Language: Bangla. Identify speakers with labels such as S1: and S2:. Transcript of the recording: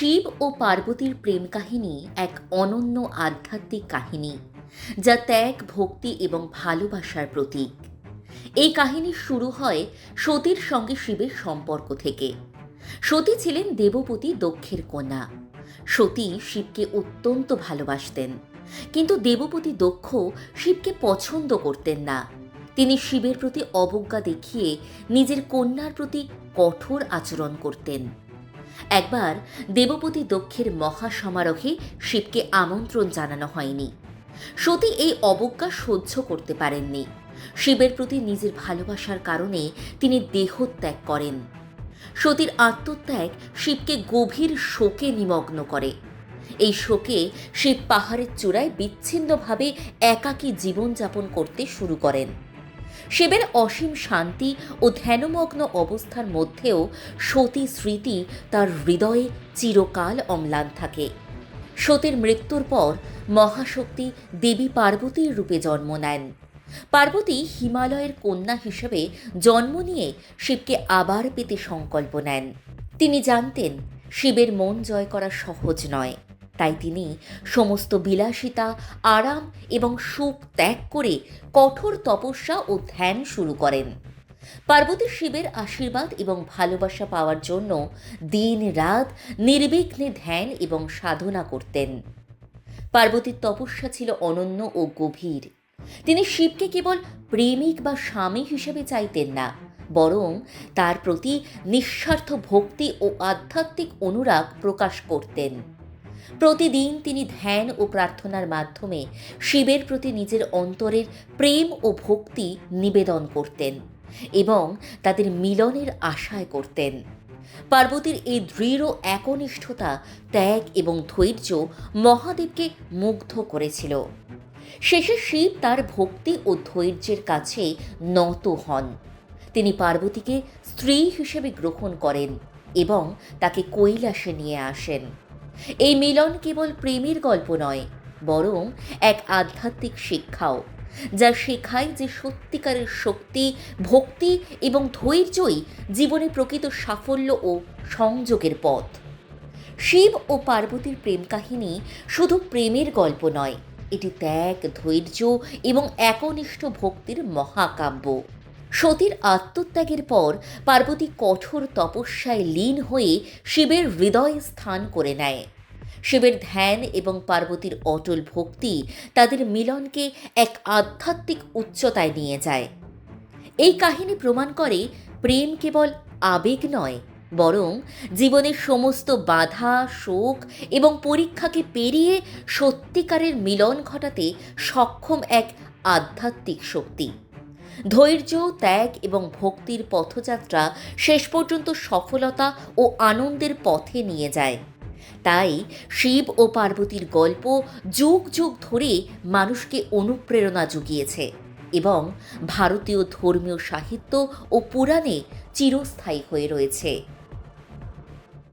S1: শিব ও পার্বতীর প্রেম কাহিনী এক অনন্য আধ্যাত্মিক কাহিনী, যা ত্যাগ, ভক্তি এবং ভালোবাসার প্রতীক। এই কাহিনী শুরু হয় সতীর সঙ্গে শিবের সম্পর্ক থেকে। সতী ছিলেন দেবপতি দক্ষের কন্যা। সতী শিবকে অত্যন্ত ভালোবাসতেন, কিন্তু দেবপতি দক্ষ শিবকে পছন্দ করতেন না। তিনি শিবের প্রতি অবজ্ঞা দেখিয়ে নিজের কন্যার প্রতি কঠোর আচরণ করতেন। একবার দেবপতি দক্ষের মহাসমারোহে শিবকে আমন্ত্রণ জানানো হয়নি। সতী এই অবজ্ঞা সহ্য করতে পারেননি। শিবের প্রতি নিজের ভালোবাসার কারণে তিনি দেহত্যাগ করেন। সতীর আত্মত্যাগ শিবকে গভীর শোকে নিমগ্ন করে। এই শোকে শিব পাহাড়ের চূড়ায় বিচ্ছিন্নভাবে একাকী জীবনযাপন করতে শুরু করেন। শিবের অসীম শান্তি ও ধ্যানমগ্ন অবস্থার মধ্যেও সতী স্মৃতি তার হৃদয়ে চিরকাল অম্লান থাকে। সতীর মৃত্যুর পর মহাশক্তি দেবী পার্বতীর রূপে জন্ম নেন। পার্বতী হিমালয়ের কন্যা হিসেবে জন্ম নিয়ে শিবকে আবার পেতে সংকল্প নেন। তিনি জানতেন শিবের মন জয় করা সহজ নয়, তাই তিনি সমস্ত বিলাসিতা, আরাম এবং সুখ ত্যাগ করে কঠোর তপস্যা ও ধ্যান শুরু করেন। পার্বতী শিবের আশীর্বাদ এবং ভালোবাসা পাওয়ার জন্য দিন রাত নির্বিঘ্নে ধ্যান এবং সাধনা করতেন। পার্বতীর তপস্যা ছিল অনন্য ও গভীর। তিনি শিবকে কেবল প্রেমিক বা স্বামী হিসেবে চাইতেন না, বরং তার প্রতি নিঃস্বার্থ ভক্তি ও আধ্যাত্মিক অনুরাগ প্রকাশ করতেন। প্রতিদিন তিনি ধ্যান ও প্রার্থনার মাধ্যমে শিবের প্রতি নিজের অন্তরের প্রেম ও ভক্তি নিবেদন করতেন এবং তাদের মিলনের আশায় করতেন। পার্বতীর এই দৃঢ় একনিষ্ঠতা, ত্যাগ এবং ধৈর্য মহাদেবকে মুগ্ধ করেছিল। শেষে শিব তার ভক্তি ও ধৈর্যের কাছে নত হন। তিনি পার্বতীকে স্ত্রী হিসেবে গ্রহণ করেন এবং তাকে কৈলাসে নিয়ে আসেন। এই মিলন কেবল প্রেমের গল্প নয়, বরং এক আধ্যাত্মিক শিক্ষাও, যা শেখায় যে সত্যিকারের শক্তি, ভক্তি এবং ধৈর্যই জীবনে প্রকৃত সাফল্য ও সংযোগের পথ। শিব ও পার্বতীর প্রেম কাহিনী শুধু প্রেমের গল্প নয়, এটি ত্যাগ, ধৈর্য এবং একনিষ্ঠ ভক্তির মহাকাব্য। সতীর আত্মত্যাগের পর পার্বতী কঠোর তপস্যায় লীন হয়ে শিবের হৃদয়ে স্থান করে নেয়। শিবের ধ্যান এবং পার্বতীর অটল ভক্তি তাদের মিলনকে এক আধ্যাত্মিক উচ্চতায় নিয়ে যায়। এই কাহিনী প্রমাণ করে প্রেম কেবল আবেগ নয়, বরং জীবনের সমস্ত বাধা, শোক এবং পরীক্ষাকে পেরিয়ে সত্যিকারের মিলন ঘটাতে সক্ষম এক আধ্যাত্মিক শক্তি। ধৈর্য, ত্যাগ এবং ভক্তির পথযাত্রা শেষ পর্যন্ত সফলতা ও আনন্দের পথে নিয়ে যায়। তাই শিব ও পার্বতীর গল্প যুগ যুগ ধরে মানুষকে অনুপ্রেরণা জুগিয়েছে এবং ভারতীয় ধর্মীয় সাহিত্য ও পুরাণে চিরস্থায়ী হয়ে রয়েছে।